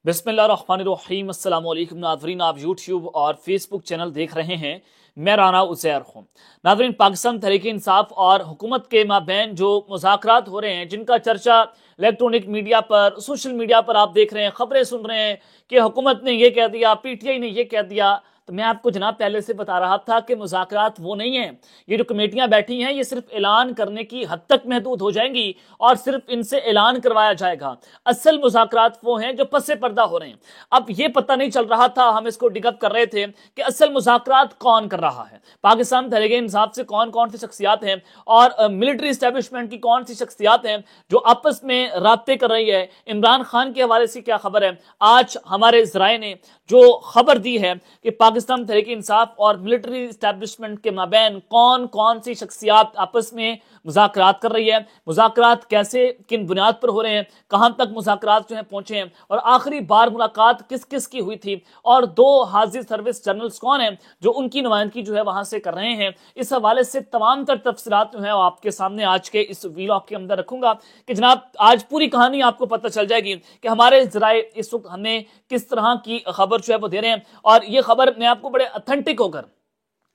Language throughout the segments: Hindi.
बिस्मिल्लाहिर्रहमानिर्रहीम। अस्सलाम वालेकुम नाज़रीन, आप यूट्यूब और फेसबुक चैनल देख रहे हैं। मैं राना उज़ैर हूँ। नाज़रीन, पाकिस्तान तहरीक इंसाफ और हुकूमत के माबैन जो मुज़ाकरात हो रहे हैं, जिनका चर्चा इलेक्ट्रॉनिक मीडिया पर, सोशल मीडिया पर आप देख रहे हैं, खबरें सुन रहे हैं कि हुकूमत ने यह कह दिया, पीटीआई ने यह कह दिया, तो मैं आपको जनाब पहले से बता रहा था कि मुज़ाकरात वो नहीं है। ये जो कमेटियां बैठी हैं, ये सिर्फ ऐलान करने की हद तक महदूद हो जाएंगी और सिर्फ इनसे ऐलान करवाया जाएगा। असल मुज़ाकरात वो हैं जो पस्से पर्दा हो रहे हैं। अब ये पता नहीं चल रहा था, हम इसको डिगअप कर रहे थे कि असल मुज़ाकरात कौन कर रहा है, पाकिस्तान तहरीक इंसाफ से कौन कौन सी शख्सियात हैं और मिलिट्री इस्टेब्लिशमेंट की कौन सी शख्सियात हैं जो आपस में राब्ते कर रही है। इमरान खान के हवाले से क्या खबर है, आज हमारे ज़राए ने जो खबर दी है कि पाकिस्तान तहरीक इंसाफ और मिलिट्री इस्टेब्लिशमेंट के माबैन कौन कौन सी शख्सियात आपस में मुज़ाकरात कर रही है, मुज़ाकरात कैसे, किन बुनियाद पर हो रहे हैं, कहां तक मुज़ाकरात जो है पहुंचे हैं और आखिरी बार मुलाकात किस किस की हुई थी और दो हाजिर सर्विस जनरल्स कौन हैं जो उनकी नुमाइंदगी जो है वहां से कर रहे हैं। इस हवाले से तमाम तर तफसीलात जो है आपके सामने आज के इस वीलॉग के अंदर रखूंगा कि जनाब आज पूरी कहानी आपको पता चल जाएगी कि हमारे ज़राए इस वक्त हमें किस तरह की खबर जो है वो दे रहे हैं। और ये खबर मैं आपको बड़े ऑथेंटिक होकर,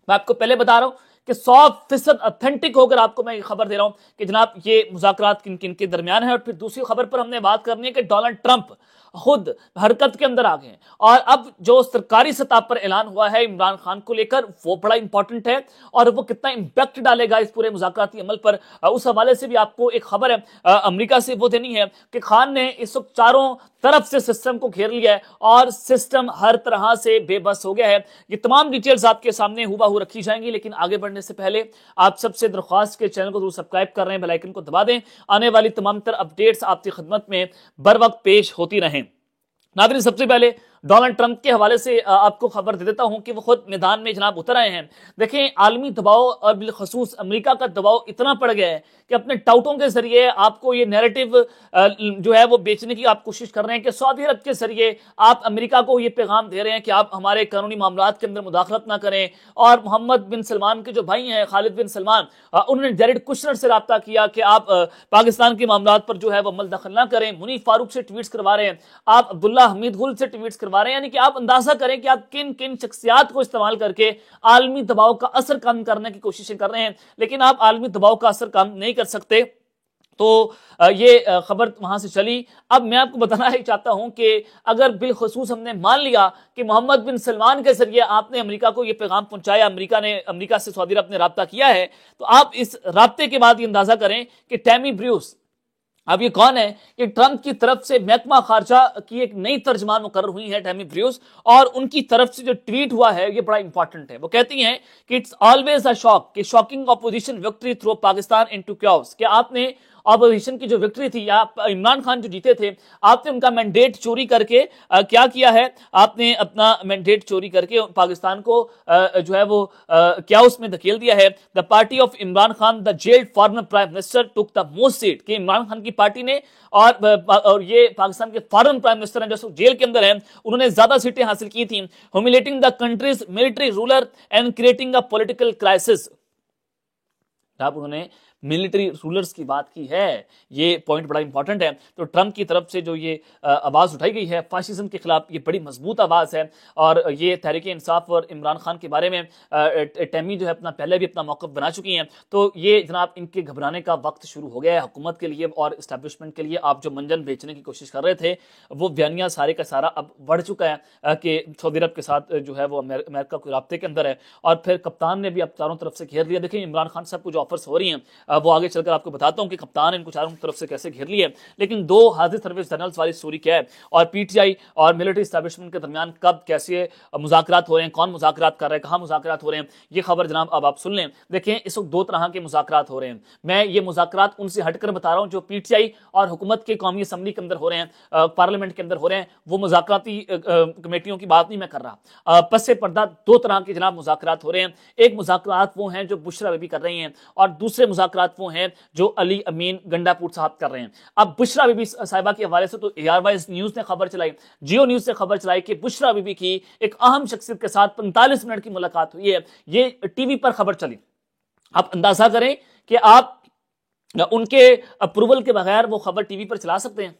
मैं आपको पहले बता रहा हूं कि 100% ऑथेंटिक होकर आपको मैं ये खबर दे रहा हूं कि जनाब ये मुज़ाकरात किन किन के दरमियान है। और फिर दूसरी खबर पर हमने बात करनी है कि डोनाल्ड ट्रंप खुद हरकत के अंदर आ गए हैं और अब जो सरकारी सतह पर ऐलान हुआ है इमरान खान को लेकर, वो बड़ा इंपॉर्टेंट है और वो कितना इंपैक्ट डालेगा इस पूरे मुज़ाकराती अमल पर, उस हवाले से भी आपको एक खबर है अमेरिका से वो देनी है कि खान ने इस वक्त चारों तरफ से सिस्टम को घेर लिया है और सिस्टम हर तरह से बेबस हो गया है। ये तमाम डिटेल्स आपके सामने हुबहू रखी जाएंगी, लेकिन आगे बढ़ने से पहले आप सबसे दरख्वास्त के चैनल को जरूर सब्सक्राइब कर रहे हैं, बेल आइकन को दबा दें, आने वाली तमाम तर अपडेट्स आपकी खिदमत में बर वक्त पेश होती रहें। नाज़रीन, सबसे पहले डोनाल्ड ट्रंप के हवाले से आपको खबर दे देता हूं कि वो खुद मैदान में जनाब उतर आए हैं। देखें, आलमी दबाव और बिलखसूस अमेरिका का दबाव इतना पड़ गया है कि अपने टाउटों के जरिए आपको ये नैरेटिव जो है वो बेचने की आप कोशिश कर रहे हैं कि सऊदी अरब के जरिए आप अमेरिका को ये पैगाम दे रहे हैं कि आप हमारे कानूनी मामलात के अंदर मुदाखलत ना करें। और मोहम्मद बिन सलमान के जो भाई हैं खालिद बिन सलमान, उन्होंने जैरेड कुशनर से रब्ता किया कि आप पाकिस्तान के मामलात पर जो है वो अमल दखल ना करें। मुनीफ फारूक से ट्वीट्स करवा रहे हैं, आप अब्दुल्ला हमीद गुल से ट्वीट्स करवा रहे हैं। यानी कि आप अंदाजा करें कि आप किन किन शख्सियात को इस्तेमाल करके आलमी दबाव का असर कम करने की कोशिशें कर रहे हैं, लेकिन आप आलमी दबाव का असर कम नहीं कर सकते। तो ये खबर वहां से चली। अब मैं आपको बताना ही चाहता हूं कि अगर बिलखसूस हमने मान लिया कि मोहम्मद बिन सलमान के जरिए आपने अमेरिका को यह पैगाम पहुंचाया, अमेरिका से सऊदी अरब ने रब्ता किया है, तो आप इस रब्ते के बाद ये अंदाजा करें कि टैमी ब्रूस, अब ये कौन है, कि ट्रंप की तरफ से महकमा खारजा की एक नई तर्जमान मुकर्रर हुई है टैमी ब्रूस, और उनकी तरफ से जो ट्वीट हुआ है ये बड़ा इंपॉर्टेंट है। वो कहती हैं कि इट्स ऑलवेज अ शॉक कि shocking opposition victory throw Pakistan into chaos, कि आपने ऑपोजिशन की जो विक्ट्री थी, या इमरान खान जो जीते थे, आपने उनका मैंडेट चोरी करके क्या किया है, आपने अपना मैंडेट चोरी करके पाकिस्तान को जो है वो क्या उसमें धकेल दिया है। The party of Imran Khan the gelled former prime minister took the most seat, कि इमरान खान की पार्टी ने और ये पाकिस्तान के फॉरेन प्राइम मिनिस्टर हैं जो जेल के अंदर हैं, उन्होंने ज्यादा सीटें हासिल की थी। Humiliating the countries military ruler and creating a political crisis, उन्होंने मिलिट्री रूलर्स की बात की है, ये पॉइंट बड़ा इंपॉर्टेंट है। तो ट्रंप की तरफ से जो ये आवाज उठाई गई है फाशिज्म के खिलाफ, ये बड़ी मजबूत आवाज है। और ये तहरीक इंसाफ और इमरान खान के बारे में टैमी जो है अपना पहले भी अपना मौक़िफ़ बना चुकी हैं। तो ये जनाब इनके घबराने का वक्त शुरू हो गया है हुकूमत के लिए और इस्टेब्लिशमेंट के लिए। आप जो मंजन बेचने की कोशिश कर रहे थे, वो बयानिया सारे का सारा अब बढ़ चुका है कि सऊदी अरब के साथ जो है वो अमेरिका के राब्ते के अंदर है। और फिर कप्तान ने भी अब चारों तरफ से घेर लिया। देखिए, इमरान खान साहब को जो ऑफर्स हो रही हैं वो आगे चलकर आपको बताता हूं कि कप्तान इनको चारों तरफ से कैसे घेर लिया। लेकिन दो हाजिर सर्विस जनरल्स वाली स्टोरी क्या है और पीटीआई और मिलिट्री एस्टेब्लिशमेंट के दरमियान कब कैसे मुज़ाकरात हो रहे हैं, कौन मुज़ाकरात कर रहा है, कहां मुज़ाकरात हो रहे हैं, ये खबर जनाब अब आप सुन लें। देखें, इस वक्त दो तरह के मुज़ाकरात हो रहे हैं। मैं ये मुज़ाकरात उनसे हटकर बता रहा हूं जो पीटीआई और हुकूमत के कौमी असम्बली के अंदर हो रहे हैं, पार्लियामेंट के अंदर हो रहे हैं। वो मुज़ाकराती कमेटियों की बात नहीं मैं कर रहा। पस्से पर्दा दो तरह के जनाब मुज़ाकरात हो रहे हैं। एक मुज़ाकरात वो हैं जो बुशरा बीबी कर रही हैं और दूसरे मुज़ाकरात वो हैं जो अली अमीन गंडापुर साहब कर रहे हैं। अब बुशरा बीबी साहिबा के हवाले से तो एआरवाइज न्यूज ने खबर चलाई, जियो न्यूज से खबर चलाई कि बुशरा बीबी की एक अहम शख्सियत के साथ 45 मिनट की मुलाकात हुई है। ये टीवी पर खबर चली। आप अंदाजा करें कि आप उनके अप्रूवल के बगैर वो खबर टीवी पर चला सकते हैं?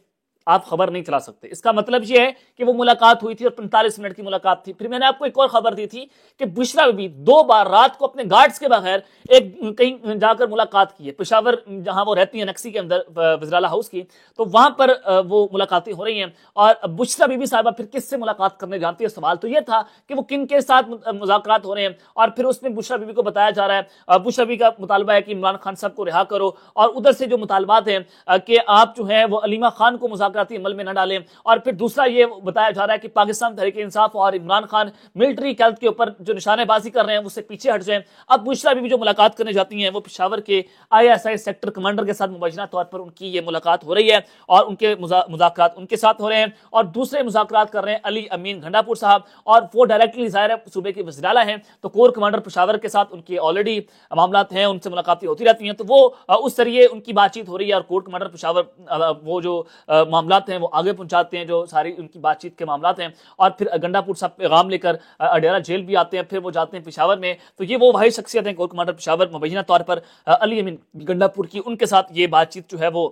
आप खबर नहीं चला सकते। इसका मतलब यह है कि वो मुलाकात हुई थी और 45 मिनट की मुलाकात थी। फिर मैंने आपको एक और खबर दी थी कि बुशरा बीबी 2 बार रात को अपने गार्ड्स के बगैर एक कहीं जाकर मुलाकात की है। पेशावर जहां वो रहती है नक्सी के अंदर वज़राला हाउस की, तो वहां पर वो मुलाकातें हो रही हैं। और बुशरा बीबी साहिबा फिर किससे मुलाकात करने जाती है? सवाल तो यह था कि वो किन के साथ मुज़ाकरात हो रहे हैं। और फिर उसमें बुशरा बीबी को बताया जा रहा है, बुशरा बीबी का मुतालबा है कि इमरान खान साहब को रिहा करो, और उधर से जो मुतालबात हैं कि आप जो है वो अलीमा खान को मुज़ाकराती अमल में न डालें। और फिर दूसरा ये बताया जा रहा है कि पाकिस्तान तहरीक इंसाफ और इमरान खान मिलिट्री कैद के ऊपर जो निशानेबाजी कर रहे हैं उससे पीछे हट जाएं। अब बुशरा बीबी जो मुलाकात करने जाती हैं वो पेशावर के ISI सेक्टर कमांडर के साथ मुबैना तौर पर उनकी ये मुलाकात हो रही है और उनके मुज़ाकरात उनके साथ हो रहे हैं। और दूसरे मुज़ाकरात कर रहे हैं अली अमीन घंडापुर साहब, और वो डायरेक्टली ज़ाहिर है सूबे के वज़ीर-ए-आला हैं, तो कोर कमांडर पेशावर के साथ उनके ऑलरेडी मामलात हैं, उनसे मुलाकातें होती रहती हैं। तो वो उस जरिए उनकी बातचीत हो रही है और कोर कमांडर पेशावर वो जो मामलात हैं वो आगे पहुंचाते हैं, जो सारी उनकी बातचीत के मामलात हैं। और फिर गंडापुर साहब पैगाम लेकर अडेरा जेल भी आते हैं, फिर वो जाते हैं पेशावर में। तो ये वो भाई शख्सियत हैं कोर कमांडर पेशावर, मुबैना तौर पर अली अमीन गंडापुर की, उनके साथ ये बातचीत जो है वो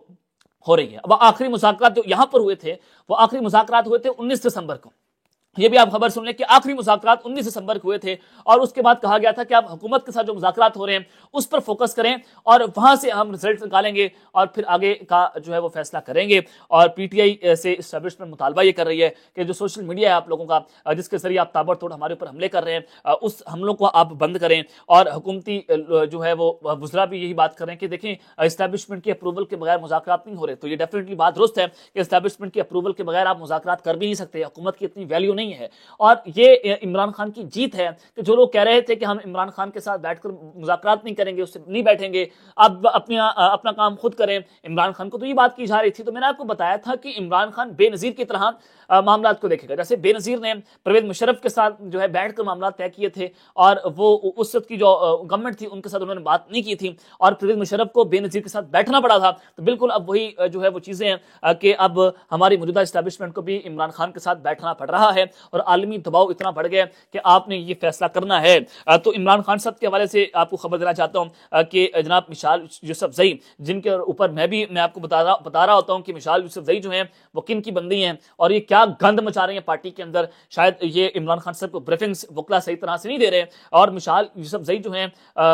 हो रही है। अब आखिरी मुज़ाकरात जो यहां पर हुए थे वो आखिरी मुज़ाकरात हुए थे 19 दिसंबर को। ये भी आप खबर सुन लें कि आखिरी मुज़ाकरात 19 दिसंबर को हुए थे, और उसके बाद कहा गया था कि आप हुकूमत के साथ जो मुज़ाकरात हो रहे हैं उस पर फोकस करें और वहां से हम रिजल्ट निकालेंगे और फिर आगे का जो है वो फैसला करेंगे। और PTI से इस्टेब्लिशमेंट मुतालबा ये कर रही है कि जो सोशल मीडिया है आप लोगों का, जिसके जरिए आप ताबड़तोड़ हमारे ऊपर हमले कर रहे हैं, उस हमलों को आप बंद करें। और हुकूमती जो है वो वज़रा भी यही बात कर रहे हैं कि देखें इस्टेब्लिशमेंट की अप्रूवल के बगैर मुज़ाकरात नहीं हो रहे। तो ये डेफिनेटली बात दुरुस्त है कि इस्टेब्लिशमेंट की अप्रूवल के बगैर आप मुज़ाकरात कर भी नहीं सकते, हुकूमत की इतनी वैल्यू नहीं है। और ये इमरान खान की जीत है कि जो लोग कह रहे थे कि हम इमरान खान के साथ बैठकर मुज़ाकरात नहीं करेंगे, उससे नहीं बैठेंगे, अब अपना काम खुद करें। इमरान खान को तो ये बात की जा रही थी। तो मैंने आपको बताया था कि इमरान खान बेनज़ीर की तरह मामलात को देखेगा। जैसे बेनज़ीर ने परवेज़ मुशर्रफ के साथ जो है बैठकर मामला तय किए थे, और वो उस वक्त की जो गवर्नमेंट थी उनके साथ उन्होंने बात नहीं की थी, और परवेज़ मुशर्रफ को बेनज़ीर के साथ बैठना पड़ा था। तो बिल्कुल अब वही जो है वो चीज़ें हैं कि अब हमारी मौजूदा इस्टेब्लिशमेंट को भी इमरान खान के साथ बैठना पड़ रहा है, और आलमी दबाव इतना बढ़ गया कि आपने ये फैसला करना है। तो इमरान खान साहब के हवाले से आपको खबर देना चाहता हूँ कि जनाब मिशाल यूसुफजई, जिनके ऊपर मैं आपको बता रहा होता हूँ कि मिशाल यूसुफजई जो है वो किन की बंदी हैं और ये क्या गंद मचा रही है पार्टी के अंदर। शायद ये इमरान खान साहब को ब्रीफिंग्स वकला सही तरह से नहीं दे रहे। और मिशाल यूसुफजई जो हैं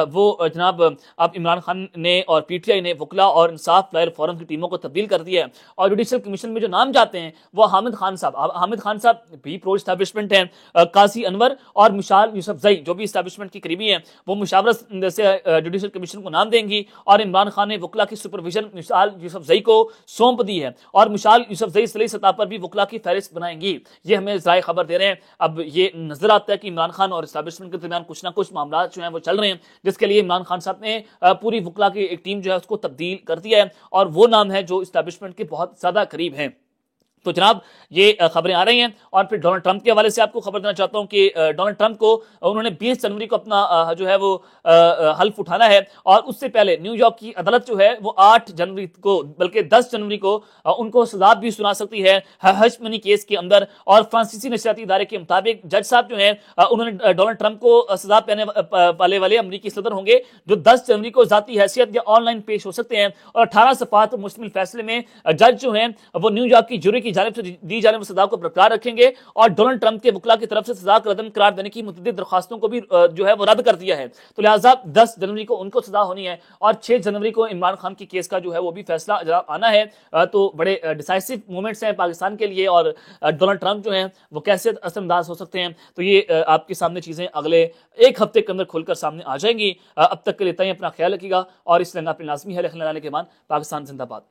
वो जनाब अब इमरान खान ने और PTI ने वकला और इंसाफ लायर फोरम की टीमों को तब्दील कर दिया है, और जुडिशल कमीशन में जो नाम जाते हैं वो हामिद खान साहब भी प्रो इस्टेब्लिशमेंट हैं, काजी अनवर और मिशाल यूसुफजई जो भी इस्टेब्लिशमेंट की करीबी हैं, वो मुशावरत से जुडिशल कमीशन को नाम देंगी। और इमरान खान ने वकला की सुपरविजन मिशाल यूसुफजई को सौंप दी है, और मिशाल यूसुफजई सली सतह पर भी वकला की फहरिस्त बनाएंगी। ये हमें ज़ाय खबर दे रहे हैं। अब ये नजर आता है कि इमरान खान और इस्टेब्लिशमेंट के दरमियान कुछ ना कुछ मामला जो हैं वो चल रहे हैं, जिसके लिए इमरान खान साहब ने पूरी वकला की एक टीम जो है उसको तब्दील कर दिया है, और वो नाम है जो इस्टेब्लिशमेंट के बहुत ज्यादा करीब है। तो जनाब ये खबरें आ रही हैं। और फिर डोनाल्ड ट्रंप के हवाले से आपको खबर देना चाहता हूं कि डोनाल्ड ट्रंप को उन्होंने 20 जनवरी को अपना जो है वो हल्फ उठाना है, और उससे पहले न्यूयॉर्क की अदालत जो है वो 8 जनवरी को बल्कि 10 जनवरी को उनको सजा भी सुना सकती है हश मनी केस के अंदर। और फ्रांसीसी नशरियाती इदारे के मुताबिक जज साहब जो है उन्होंने डोनाल्ड ट्रंप को सजा पाने वाले अमरीकी सदर होंगे, जो 10 जनवरी को जाती हैसियत या ऑनलाइन पेश हो सकते हैं। और 18 सफ़ात पर मुश्तमिल फैसले में जज जो है वो न्यूयॉर्क की जुरी की जानिब से दी जाने वाली सजा को बरकरार रखेंगे, और डोनाल्ड ट्रंप के वकला की तरफ से सजा को रद्द करार देने की मुतअद्दिद दरखास्तों को भी जो है वो रद्द कर दिया है। तो लिहाजा 10 जनवरी को उनको सजा होनी है, और 6 जनवरी को इमरान खान की केस का जो है वो भी फैसला आना है। तो बड़े डिसाइसिव मोमेंट्स हैं पाकिस्तान के लिए, और डोनाल्ड ट्रंप जो है वो कैसे असरअंदाज हो सकते हैं, तो ये आपके सामने चीजें अगले एक हफ्ते के अंदर खुलकर सामने आ जाएंगी। अब तक के लिए इतना ही, अपना ख्याल रखिएगा, और इस अपनी लाजमी है रखने के बाद पाकिस्तान जिंदाबाद।